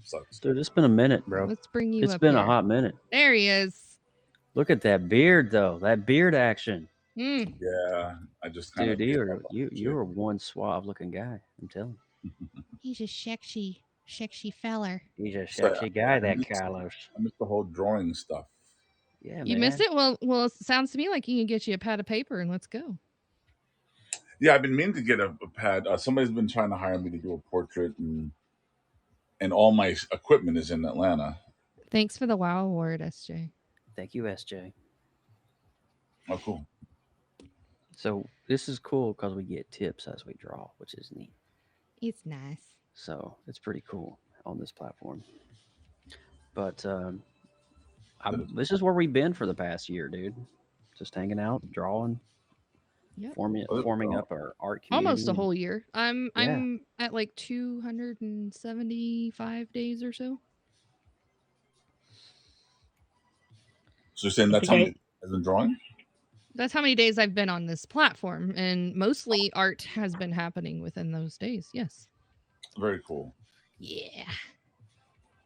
Sucks. Dude, it's been a minute, bro. Let's bring you It's up been here. a hot minute. There he is. Look at that beard, though. That beard action. Mm. Yeah, I just kind Dude, of you're one suave looking guy. I'm telling you. He's a sexy feller. He's a So, sexy guy, I that miss, Carlos. I miss the whole drawing stuff. Yeah, You man. miss it? Well, it sounds to me like you can get you a pad of paper and let's go. Yeah, I've been meaning to get a pad. Somebody's been trying to hire me to do a portrait, and all my equipment is in Atlanta. Thanks for the WoW award, SJ. Thank you, SJ. Oh, cool. So this is cool because we get tips as we draw, which is neat. It's nice. So it's pretty cool on this platform. But this is where we've been for the past year, dude. Just hanging out, drawing, Yep. forming up our art community. Almost a whole year. I'm at like 275 days or so. So you're saying that's how many has been drawing? That's how many days I've been on this platform, and mostly art has been happening within those days. Yes. Very cool. Yeah.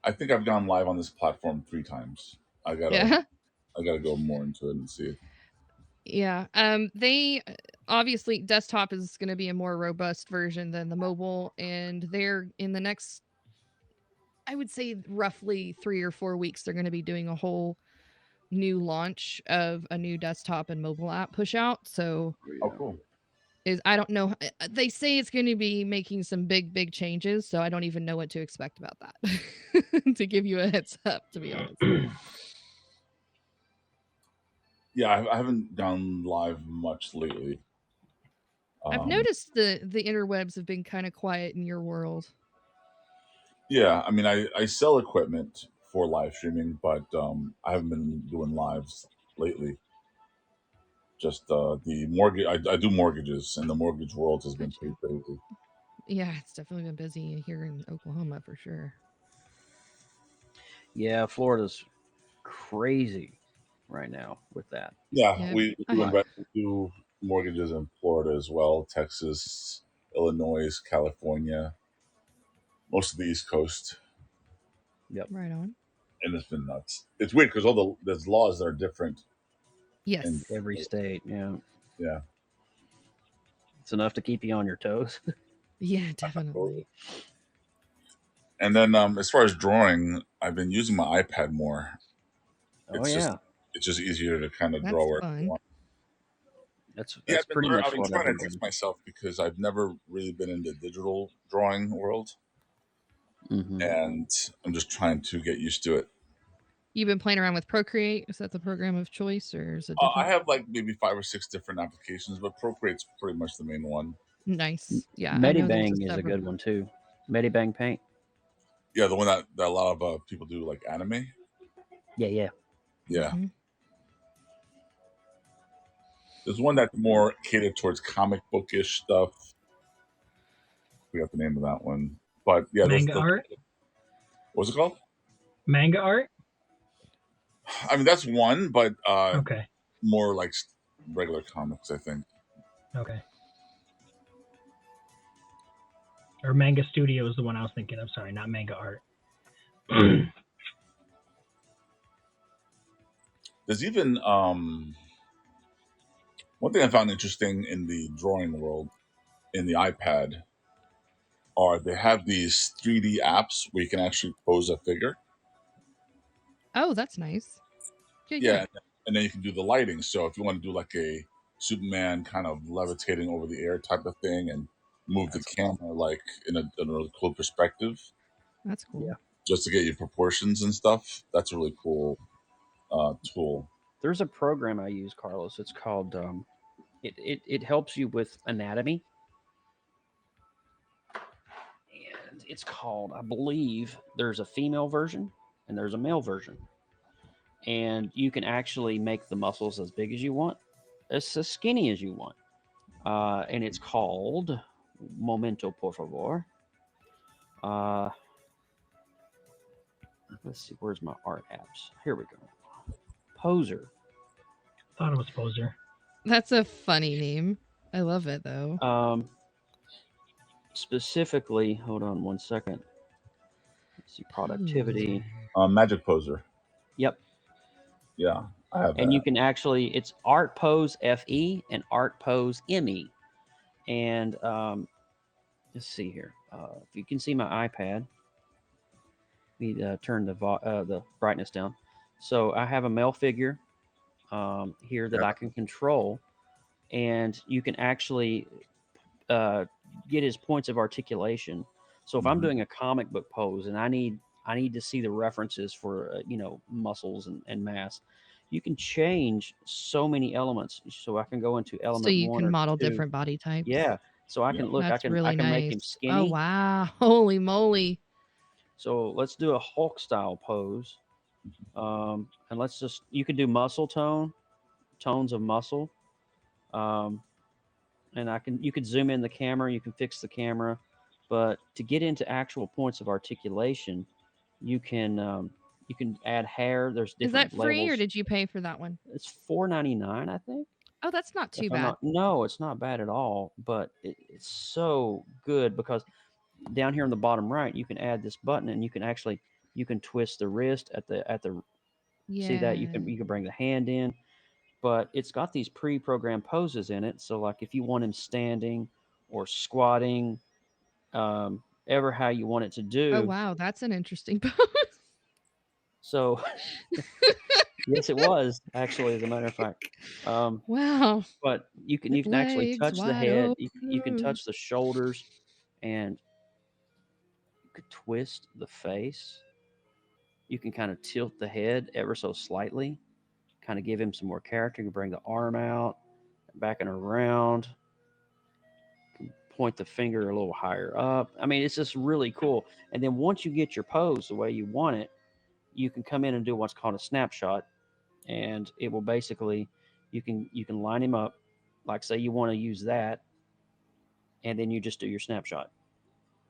I think I've gone live on this platform 3 times. I gotta go more into it and see it. Yeah. They obviously desktop is going to be a more robust version than the mobile, and they're in the next, I would say, roughly 3 or 4 weeks. They're going to be doing a whole new launch of a new desktop and mobile app push out. So, cool. I don't know. They say it's going to be making some big changes, so I don't even know what to expect about that. To give you a heads up, to be honest. Yeah, I haven't gone live much lately. I've noticed the interwebs have been kind of quiet in your world. Yeah, I mean, I sell equipment for live streaming, but I haven't been doing lives lately. Just the mortgage. I do mortgages, and the mortgage world has been pretty crazy. Yeah, it's definitely been busy here in Oklahoma for sure. Yeah, Florida's crazy right now with that. Yeah, we do mortgages in Florida as well, Texas, Illinois, California, most of the East Coast. Yep. Right on. And it's been nuts. It's weird because there's laws that are different. Yes. In every state, yeah. Yeah. It's enough to keep you on your toes. Yeah, definitely. And then as far as drawing, I've been using my iPad more. It's just easier to kind of draw where I want. That's pretty much I've been what trying I've to been teach myself because I've never really been in the digital drawing world. Mm-hmm. And I'm just trying to get used to it. You've been playing around with Procreate? Is that the program of choice, or is it different? I have like maybe 5 or 6 different applications, but Procreate's pretty much the main one. Nice. Yeah. Medibang is a good one too. Medibang Paint. Yeah, the one that a lot of people do, like anime. Yeah. Mm-hmm. There's one that's more catered towards comic bookish stuff. We got the name of that one, but yeah, manga art. What's it called? Manga art. I mean, that's one, but okay, more like regular comics, I think. Okay. Or Manga Studio is the one I was thinking of. Sorry, not Manga Art. There's even one thing I found interesting in the drawing world, in the iPad, are they have these 3D apps where you can actually pose a figure. Oh, that's nice. Yeah, and then you can do the lighting. So if you want to do like a Superman kind of levitating over the air type of thing and move the camera like in a really cool perspective. That's cool. Yeah. Just to get your proportions and stuff. That's a really cool tool. There's a program I use, Carlos. It's called it helps you with anatomy. And it's called, I believe, there's a female version and there's a male version. And you can actually make the muscles as big as you want, as skinny as you want. And it's called Momento, por favor. Let's see, where's my art apps? Here we go. Poser. Thought it was Poser. That's a funny name. I love it though. Specifically, hold on one second. see productivity. Magic Poser. Yep. Yeah, I have And that. you can actually, it's Art Pose FE and Art Pose ME. And let's see here. If you can see my iPad, we turn the brightness down. So I have a male figure here that Yeah. I can control, and you can actually get his points of articulation. So if I'm Mhm. doing a comic book pose and I need to see the references for muscles and mass, you can change so many elements. So I can go into So element you one can or model two. different body types. Yeah. So I Yeah. can look. That's I really can make nice. him Oh skinny. wow! Holy moly! So let's do a Hulk style pose, and let's just you can do muscle tones of muscle, um, and you could zoom in the camera, you can fix the camera, but to get into actual points of articulation, you can add hair. There's Is different that free or levels. did you pay for that one? It's $4.99, I think. Oh, that's not too If I'm bad. not, no, it's not bad at all. But it's so good because down here in the bottom right, you can add this button, and you can twist the wrist at the see that Yeah. you can bring the hand in, but it's got these pre-programmed poses in it. So like if you want him standing or squatting, ever how you want it to Oh do. wow, that's an interesting pose. So yes, it was actually, as a matter of fact. Wow. But you With can actually legs touch the wide head. You can open. touch the shoulders, and you could twist the face. You can kind of tilt the head ever so slightly, kind of give him some more character. You can bring the arm out, back and around, point the finger a little higher up. I mean, it's just really cool. And then once you get your pose the way you want it, you can come in and do what's called a snapshot, and it will basically you can line him up, like say you want to use that, and then you just do your snapshot,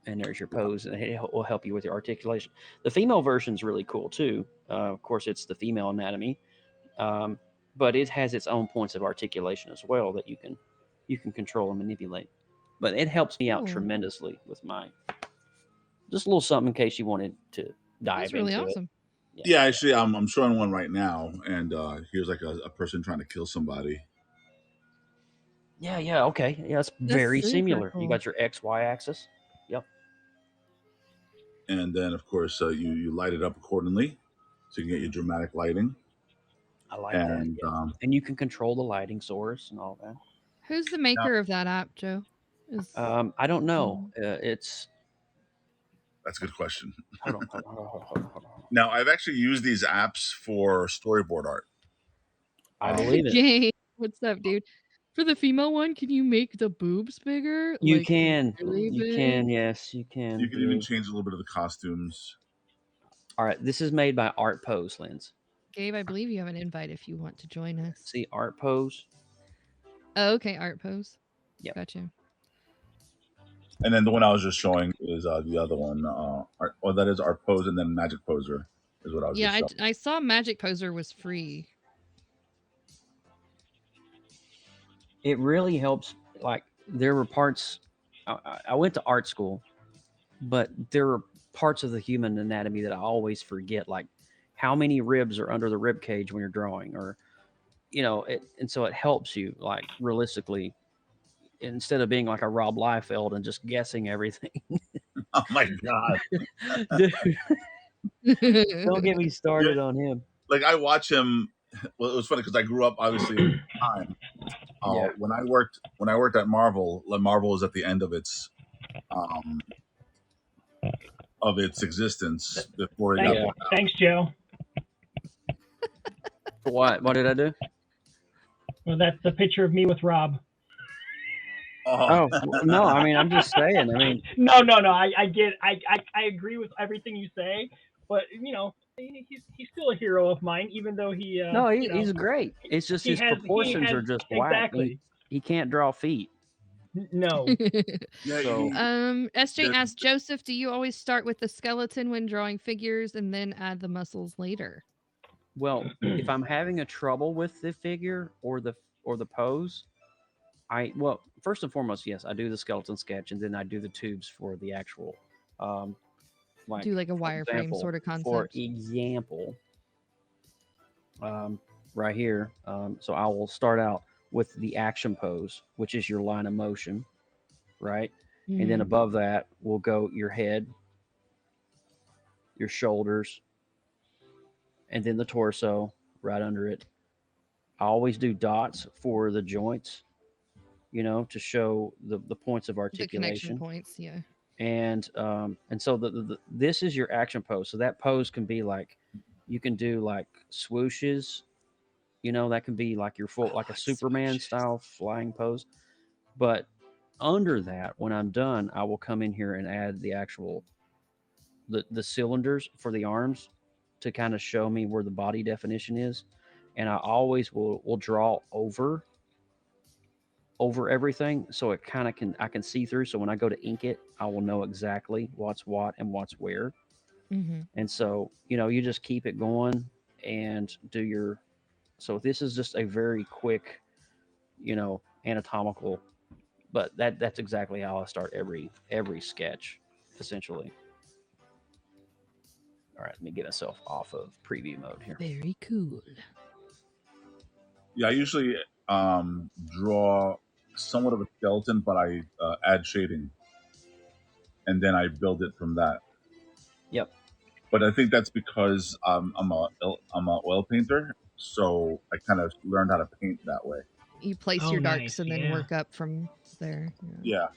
and there's your pose, and it will help you with your articulation. The female version is really cool too. Of course, it's the female anatomy, um, but it has its own points of articulation as well that you can control and manipulate. But it helps me out Cool. tremendously with my just a little something in case you wanted to dive That's really into it. awesome. Yeah, actually, I'm showing one right now, and here's like a person trying to kill somebody. Yeah, okay. Yeah, it's That's very super similar. You cool. got your XY axis. Yep. And then, of course, you light it up accordingly, so you can get your dramatic lighting. I like that. And Yeah. And you can control the lighting source and all that. Who's the now, maker of that app, Joe? Is I don't know. um, It's that's a good question. hold on, hold on, hold on, hold on, hold on. Now, I've actually used these apps for storyboard art. I believe it. Jay, what's up, dude? For the female one, can you make the boobs bigger? You Like can. really You can. big? Yes, you can. You can even Blue. change a little bit of the costumes. All right. This is made by Art Pose Lens. Gabe, I believe you have an invite if you want to join us. See Art Pose. Oh, okay, art pose. Yep. Gotcha. And then the one I was just showing is the other one. That is Art Pose, and then Magic Poser is what I was Yeah, just showing. I saw Magic Poser was free. It really helps. Like there were parts. I went to art school, but there are parts of the human anatomy that I always forget, like how many ribs are under the rib cage when you're drawing, or and so it helps you like realistically instead of being like a Rob Liefeld and just guessing everything. Oh my god! Dude, don't get me started on him. Like I watch him. Well, it was funny because I grew up obviously in time. Yeah. When I worked at Marvel, Marvel was at the end um, of its existence before it got Yeah. bought out. Thanks, Joe. For what? What did I do? Well, that's the picture of me with Rob. Oh no! I mean, I'm just saying. I mean, No. I agree with everything you say, but he's still a hero of mine, even though he. no, he's great. It's just his proportions are just whack. Exactly. He can't draw feet. No. Yeah, So SJ asked Joseph, do you always start with the skeleton when drawing figures and then add the muscles later? well, if I'm having a trouble with the figure or the pose, first and foremost, yes, I do the skeleton sketch, and then I do the tubes for the actual like Do like a for wireframe example, sort of for concept. example, right here. So I will start out with the action pose, which is your line of motion, right? And then Mhm. above that will go your head, your shoulders, and then the torso right under it. I always do dots for the joints, to show the points of The connection articulation. points, yeah. And so this is your action pose. So that pose can be like, you can do like swooshes. That can be like your full, Oh, like a like Superman swooshes. style flying pose. But under that, when I'm done, I will come in here and add the actual the cylinders for the arms to kind of show me where the body definition is. And I always will draw over everything, so it kind of I can see through. So when I go to ink it, I will know exactly what's what and what's where. Mm-hmm. And so you just keep it going and do your. So this is just a very quick, anatomical, but that's exactly how I start every sketch, essentially. All right, let me get myself off of preview mode here. Very cool. Yeah, I usually draw somewhat of a skeleton, but I add shading, and then I build it from that. Yep. But I think that's because I'm a oil painter, so I kind of learned how to paint that way. You place Oh, your nice. darks and then Yeah. work up from there. Yeah.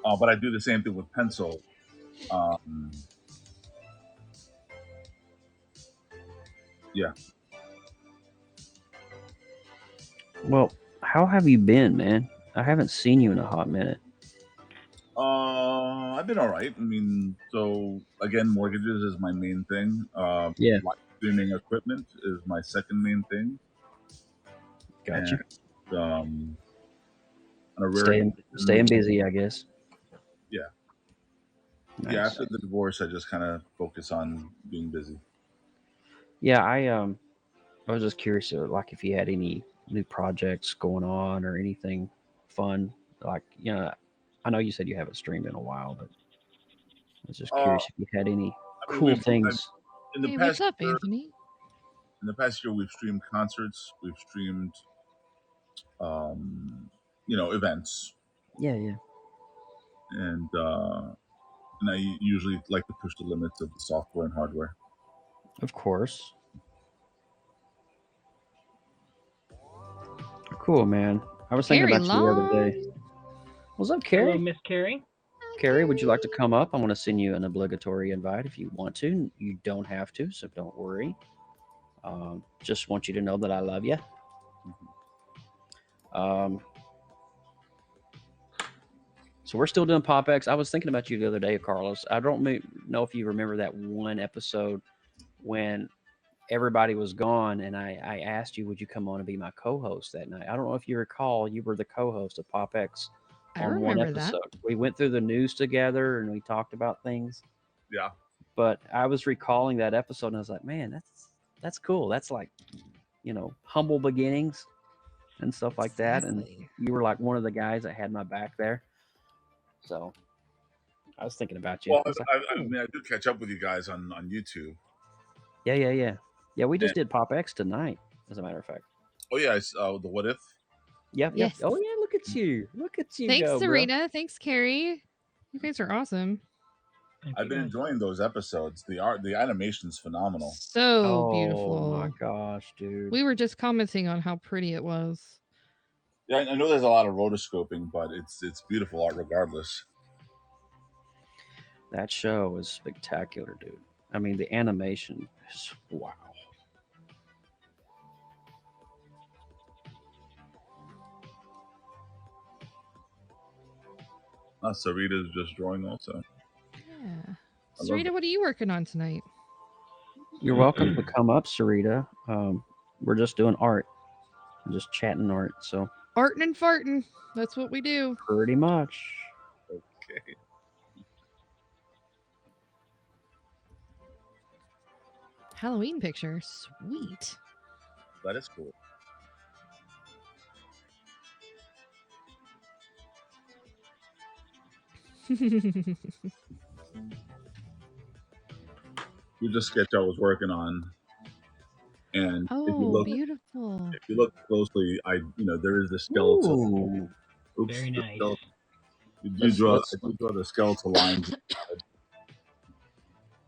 But I do the same thing with pencil. Um, yeah. Well, how have you been, man? I haven't seen you in a hot minute. I've been all right. I mean, so again, mortgages is my main thing. Yeah, Live streaming equipment is my second main thing, got and you. on a rare Staying occasion, busy, I guess. yeah, yeah. Nice. After the divorce, I just kind of focus on being busy. Yeah, I was just curious, like if you had any new projects going on or anything fun. Like, I know you said you haven't streamed in a while, but I was just Uh, curious if you had any I mean, cool things. in the Hey, what's past up, year, Anthony? we've streamed concerts, we've streamed, um, events, Yeah, yeah, and I usually like to push the limits of the software and hardware. of course. Cool, man. I was thinking Carrie about you the other Long. day. What's up, Hello, Carrie? Miss Carrie. Carrie, would you like to come up? I'm going to send you an obligatory invite if you want to. You don't have to, so don't worry. Just want you to know that I love you. Um, so we're still doing PopX. I was thinking about you the other day, Carlos. I don't know if you remember that one episode when everybody was gone, and I asked you, would you come on and be my co-host that night? I don't know if you recall. You were the co-host of PopX I on one remember that. episode. We went through the news together and we talked about things. Yeah. But I was recalling that episode, and I was like, man, that's cool. That's like, humble beginnings and stuff like that. And Exactly. you were like one of the guys that had my back there. So I was thinking about you. Well, I was like, I mean, I do catch up with you guys on YouTube. yeah. We just And, did PopX tonight, as a matter of fact. oh yeah, the What If. Yep. Yes. Oh yeah, look at you. Look at you Thanks, go, bro. Serena. Thanks, Carrie. You guys are awesome. Thank I've you, been guys. enjoying those episodes. The animation's phenomenal. So Oh beautiful. my gosh, dude. We were just commenting on how pretty it was. Yeah, I know there's a lot of rotoscoping, but it's beautiful art regardless. That show is spectacular, dude. I mean, the animation is wow. Sarita's just drawing also. Yeah. I love Serena, it. what are you working on tonight? You're welcome to come up, Sarita. We're just doing art, just chatting art. So Artin' and farting. That's what we do. pretty much. Okay. Halloween picture. Sweet. That is cool. here's a sketch I was working on, and Oh, beautiful. if you look closely, there is the skeletal. Ooh, Oops, Very the nice. skeletal. I let's do draw the skeletal lines.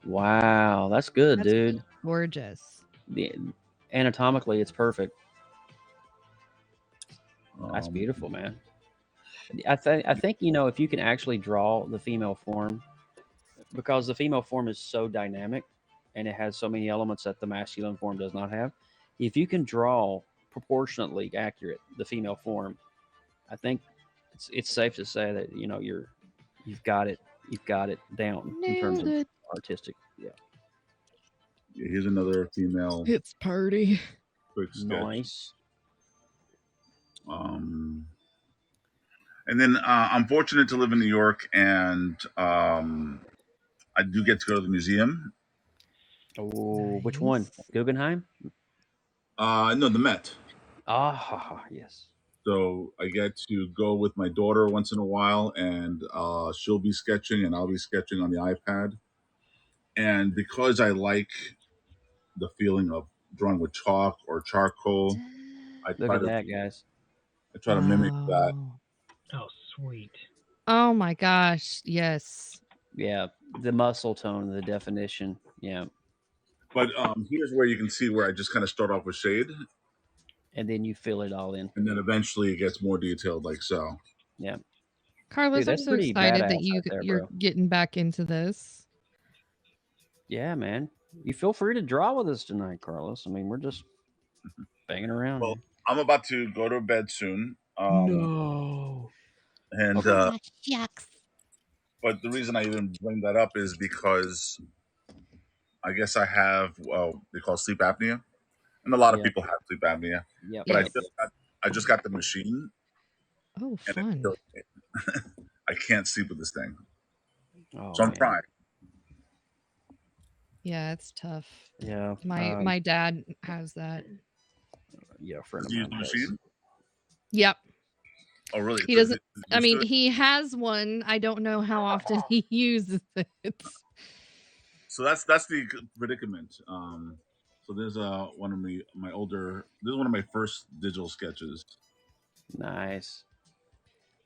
wow, that's good, That's dude. gorgeous. Anatomically, it's perfect. That's Um, beautiful, man. I think if you can actually draw the female form, because the female form is so dynamic and it has so many elements that the masculine form does not have. If you can draw proportionately accurate the female form, I think it's safe to say that you've got it down in terms Nailed of it. artistic. Yeah, here's another female It's party. quick sketch. nice. And then I'm fortunate to live in New York, and I do get to go to the museum. Oh, which one? Nice. Guggenheim? No, the Met. Ah, yes. So I get to go with my daughter once in a while, and she'll be sketching, and I'll be sketching on the iPad. And because I like the feeling of drawing with chalk or charcoal, I Look try at to that, guys. mimic that. Wow. Oh, sweet. Oh my gosh. Yes. Yeah, the muscle tone, the definition. Yeah, But here's where you can see where I just kind of start off with shade, and then you fill it all in. and then eventually it gets more detailed, like so. Yeah, Carlos, dude, I'm that's so pretty excited badass that right there, you're bro. getting back into this. Yeah, man. You feel free to draw with us tonight, Carlos. I mean, we're just banging around. Well, I'm about to go to bed soon. No. And Okay. Shucks. but the reason I even bring that up is because I guess I have they call sleep apnea, and a lot of Yeah. people have sleep apnea. Yep. But Yes. I just got the machine, Oh, and it fun. kills me. I can't sleep with this thing, Oh so I'm man. trying. Yeah, it's tough. Yeah. My dad has that. Yeah, a friend Does of he use mine the does. machine? Yep. Oh, really? He So is doesn't. he I used to mean, it? he has one. I don't know how often he uses it. So that's the predicament. So there's one of my older. This is one of my first digital sketches. Nice.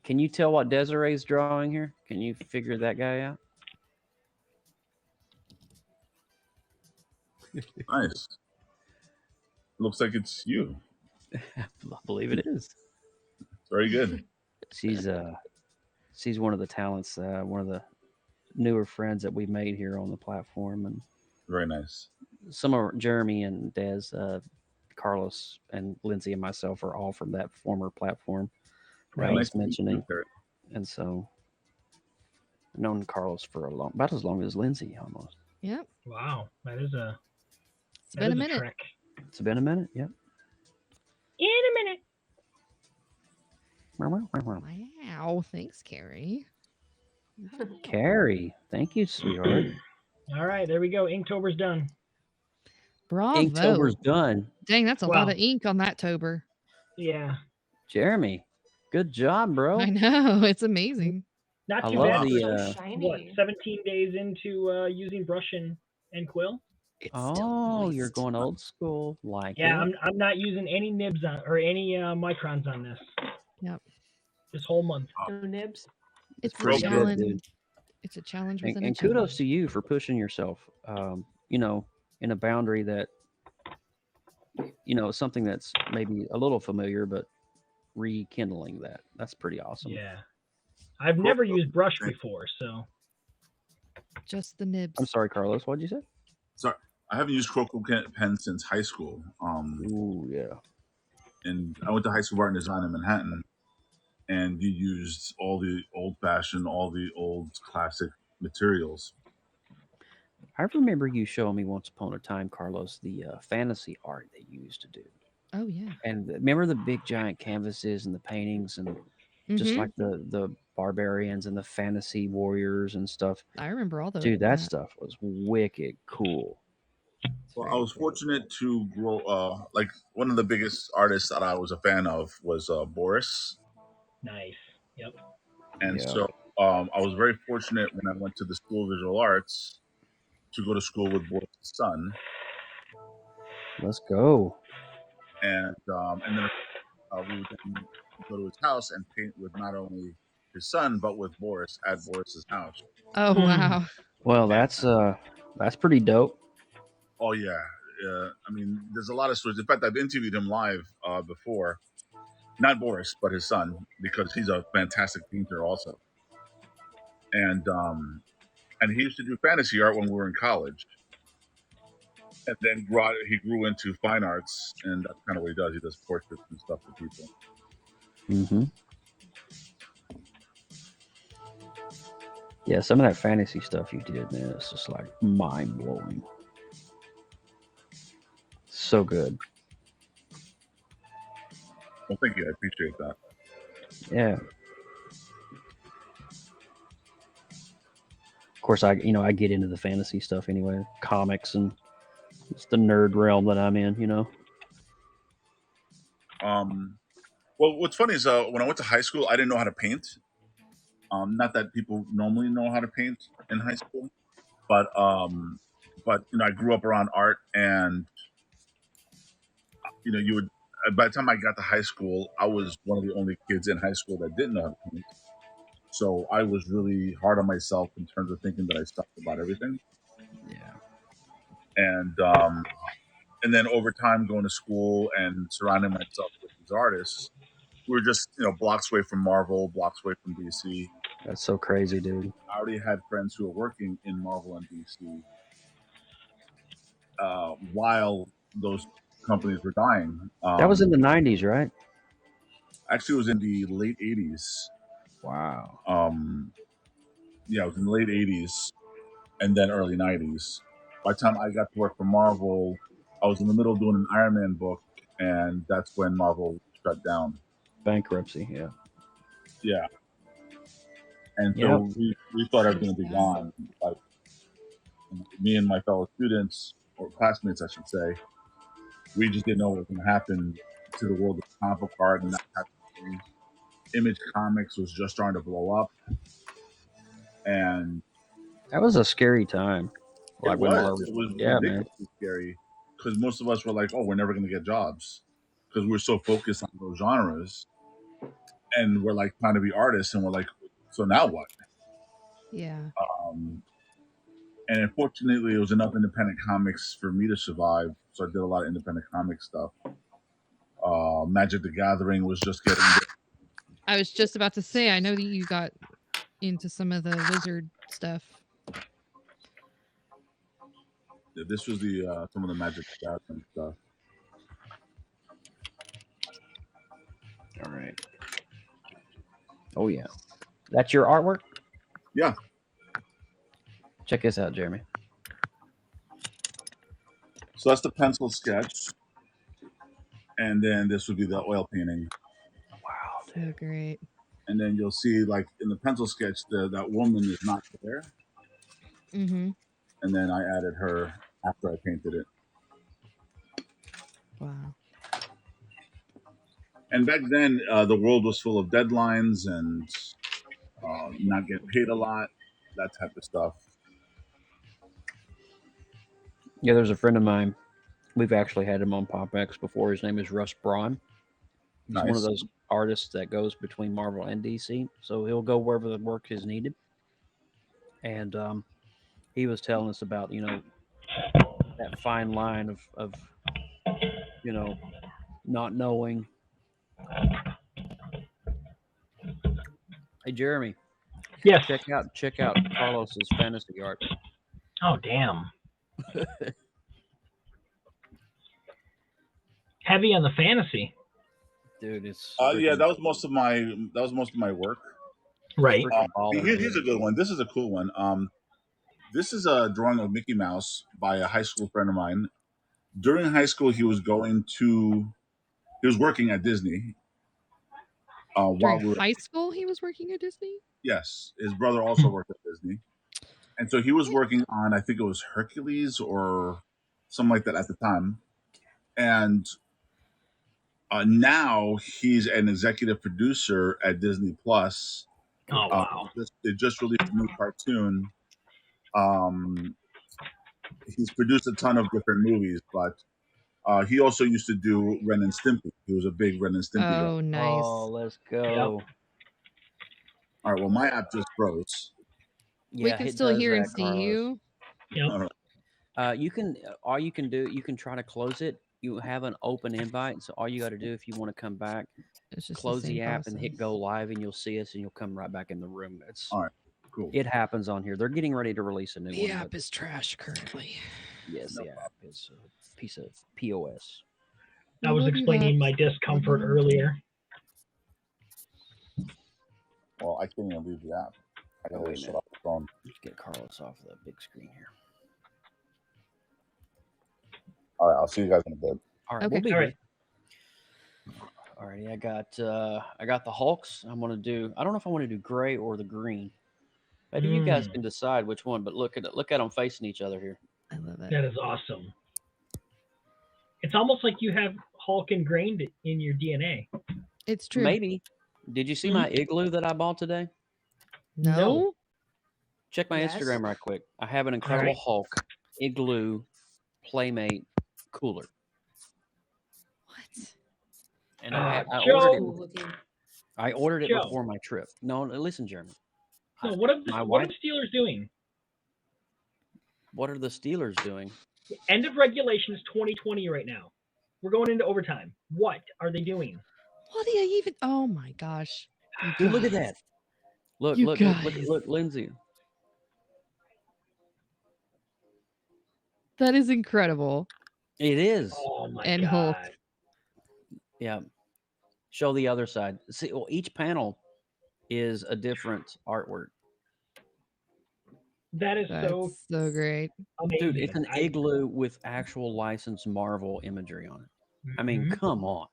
Can you tell what Desiree's drawing here? Can you figure that guy out? Nice. Looks like it's you. I believe it is. Very good. She's one of the talents, one of the newer friends that we made here on the platform, and Very nice. some of Jeremy and Des, Carlos and Lindsay and myself are all from that former platform that I Nice was to meet you, mentioning, Terry. and so I've known Carlos for about as long as Lindsay almost. Yep. Wow, that is a. It's been a that is minute. trek. It's been a minute. Yep. In a minute. Wow. Thanks, Carrie. Carrie, thank you, sweetheart. All right, there we go. Inktober's done. Bravo. Inktober's done. Dang, that's a Wow. lot of ink on that tober. Yeah, Jeremy, good job, bro. I know. It's amazing. not I too love bad. the, for, so shiny. what, 17 days into using brush and quill? It's still Oh, moist. you're going old school, like Yeah, it. I'm not using any nibs on or any microns on this. Yep. This whole month. No nibs. It's a pretty good, challenge. dude. It's a challenge And, within a and challenge. kudos to you for pushing yourself. In a boundary that, something that's maybe a little familiar, but rekindling that. That's pretty awesome. Yeah, I've never used brush before, so Just the nibs. I'm sorry, Carlos. What'd you say? Sorry, I haven't used Croco pen since high school. Ooh, yeah. And I went to high school of art and design in Manhattan, and you used all the old-fashioned, all the old classic materials. I remember you showing me once upon a time, Carlos, the fantasy art that you used to do. Oh yeah. And remember the big giant canvases and the paintings and just Mhm. like the barbarians and the fantasy warriors and stuff. I remember all those. Dude, that stuff was wicked cool. Well, I was fortunate to grow. Like one of the biggest artists that I was a fan of was Boris, nice. Yep. and Yeah. so I was very fortunate when I went to the School of Visual Arts to go to school with Boris' son, Let's go. and then we would then go to his house and paint with not only his son but with Boris at Boris's house. Oh wow. Well, that's pretty dope. Oh yeah, I mean, there's a lot of stories. In fact, I've interviewed him live before, not Boris, but his son, because he's a fantastic painter also. And he used to do fantasy art when we were in college, and then he grew into fine arts, and that's kind of what he does. He does portraits and stuff for people. Mm-hmm. Yeah, some of that fantasy stuff you did, man, it's just like mind blowing. So good. Well, thank you. I appreciate that. Yeah. Of course, I get into the fantasy stuff anyway, comics, and it's the nerd realm that I'm in. Well, what's funny is when I went to high school, I didn't know how to paint. Not that people normally know how to paint in high school, but I grew up around art, and you would. By the time I got to high school, I was one of the only kids in high school that didn't know how to paint. So I was really hard on myself in terms of thinking that I sucked about everything. Yeah. And then over time, going to school and surrounding myself with these artists, we were just blocks away from Marvel, blocks away from DC. That's so crazy, dude. I already had friends who were working in Marvel and DC while those companies were dying. That was in the 90s, right? Actually, it was in the late 80s. Wow. Yeah, it was in the late 80s and then early 90s. By the time I got to work for Marvel, I was in the middle of doing an Iron Man book, and that's when Marvel shut down. Bankruptcy, yeah. Yeah. And so we thought everything would be gone. Like, me and my fellow students, or classmates, I should say, we just didn't know what was going to happen to the world of comic book art and that type of thing. Image Comics was just starting to blow up. And that was a scary time. It was ridiculously scary, because most of us were like, oh, we're never going to get jobs, because we're so focused on those genres, and we're like trying to be artists, and we're like, so now what? Yeah. And unfortunately, it was enough independent comics for me to survive, so I did a lot of independent comic stuff. Magic the Gathering was just getting I was just about to say, I know that you got into some of the Wizard stuff. Yeah, this was the some of the Magic the Gathering stuff. All right. Oh yeah, that's your artwork? Yeah. Check this out, Jeremy. So that's the pencil sketch, and then this would be the oil painting. Wow, so great. And then you'll see, like in the pencil sketch, that woman is not there. Mm-hmm. And then I added her after I painted it. Wow. And back then, the world was full of deadlines and not getting paid a lot, that type of stuff. Yeah, there's a friend of mine. We've actually had him on PopX before. His name is Russ Braun. He's one of those artists that goes between Marvel and DC. So he'll go wherever the work is needed. And he was telling us about, that fine line of not knowing. Hey, Jeremy. Yes. Check out Carlos's fantasy art. Oh, damn. Heavy on the fantasy. Dude, it's yeah, that was most of my work. Right. Here's a good one. This is a cool one. This is a drawing of Mickey Mouse by a high school friend of mine. During high school, he was working at Disney. During high school, he was working at Disney? Yes. His brother also worked at Disney. And so he was working on, I think it was Hercules or something like that at the time. And now he's an executive producer at Disney Plus. Oh, wow. They just released a new cartoon he's produced a ton of different movies, but he also used to do Ren and Stimpy. He was a big Ren and Stimpy guy. Oh, nice. Oh, let's go. All right, well, my app just froze. We Yeah, can it still does hear and that, see Carlos. you. Yep. You can all you can do, you can try to close it. You have an open invite, so all you got to do if you want to come back, It's just close the same the app and hit process. go live, and you'll see us, and you'll come right back in the room. All right, cool. It happens on here. They're getting ready to release a new The one. app but is trash currently. yes, No the app is a piece of POS. I was explaining my discomfort earlier. Well, I can't even leave the app. I Oh, gotta wait a shut minute. off the phone. Let's get Carlos off the big screen here. All right, I'll see you guys in a bit. All right, Okay. we'll be All here. right. Alrighty, I got the Hulks. I'm gonna do. I don't know if I want to do gray or the green. Maybe you guys can decide which one. But look at them facing each other here. I love it. That is awesome. It's almost like you have Hulk ingrained in your DNA. It's true. Maybe. Did you see my igloo that I bought today? No? Check my Yes. Instagram right quick. I have an Incredible right. Hulk igloo Playmate cooler, What? and I Joe. ordered it Joe. before my trip. No, listen, Jeremy. No, what are My the wife. Steelers doing? What are the Steelers doing? End of regulation is 2020 right now. We're going into overtime. What are they doing? What do you even? Oh my gosh. You Dude, look at guys. that. Look, You look, guys. look, Lindsay. That is incredible. It is. Oh my And god. Hulk. Yeah. Show the other side. See, well, each panel is a different artwork. That is That's so so great. amazing. Dude, it's an igloo with actual licensed Marvel imagery on it. I mean, come on.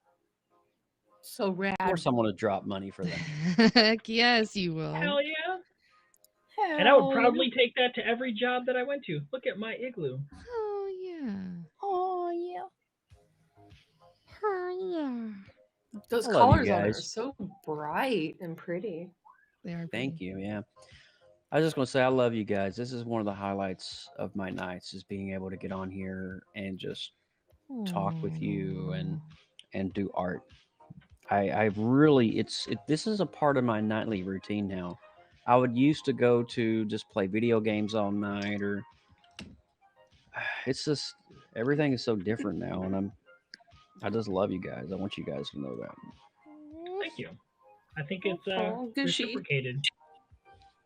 So rad. Of course, I'm going to drop money for that. Heck yes, you will. Hell yeah. Hell And I would probably take that to every job that I went to. Look at my igloo. Oh yeah. Oh yeah. Oh yeah. Those I love you colors on it are guys. so bright and pretty. They are. Thank pretty. you. Yeah. I was just going to say, I love you guys. This is one of the highlights of my nights is being able to get on here and just talk with you and do art. I've really, this is a part of my nightly routine now. I would used to go to just play video games all night, or it's just everything is so different now, and I just love you guys. I want you guys to know that. Thank you. I think it's Oh, gushy. reciprocated.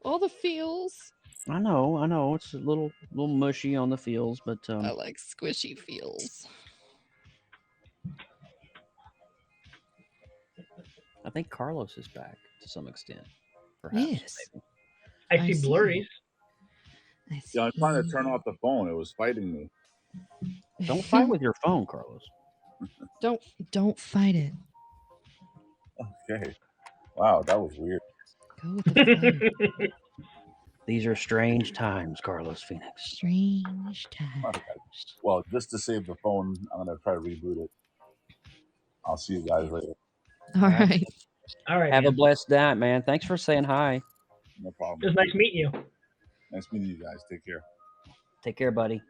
All the feels. I know. It's a little mushy on the feels, but I like squishy feels. I think Carlos is back to some extent. Perhaps. Yes. Maybe. I see see. blurries. I see. Yeah, I'm trying to turn off the phone. It was fighting me. Don't fight with your phone, Carlos. Don't fight it. Okay. Wow, that was weird. Go with the flow. These are strange times, Carlos Phoenix. Strange times. Okay. Well, just to save the phone, I'm gonna try to reboot it. I'll see you guys later. All right. All right. Have a man. blessed night, man. Thanks for saying hi. No It problem. was nice meeting you. Nice meeting you guys. Take care. Take care, buddy.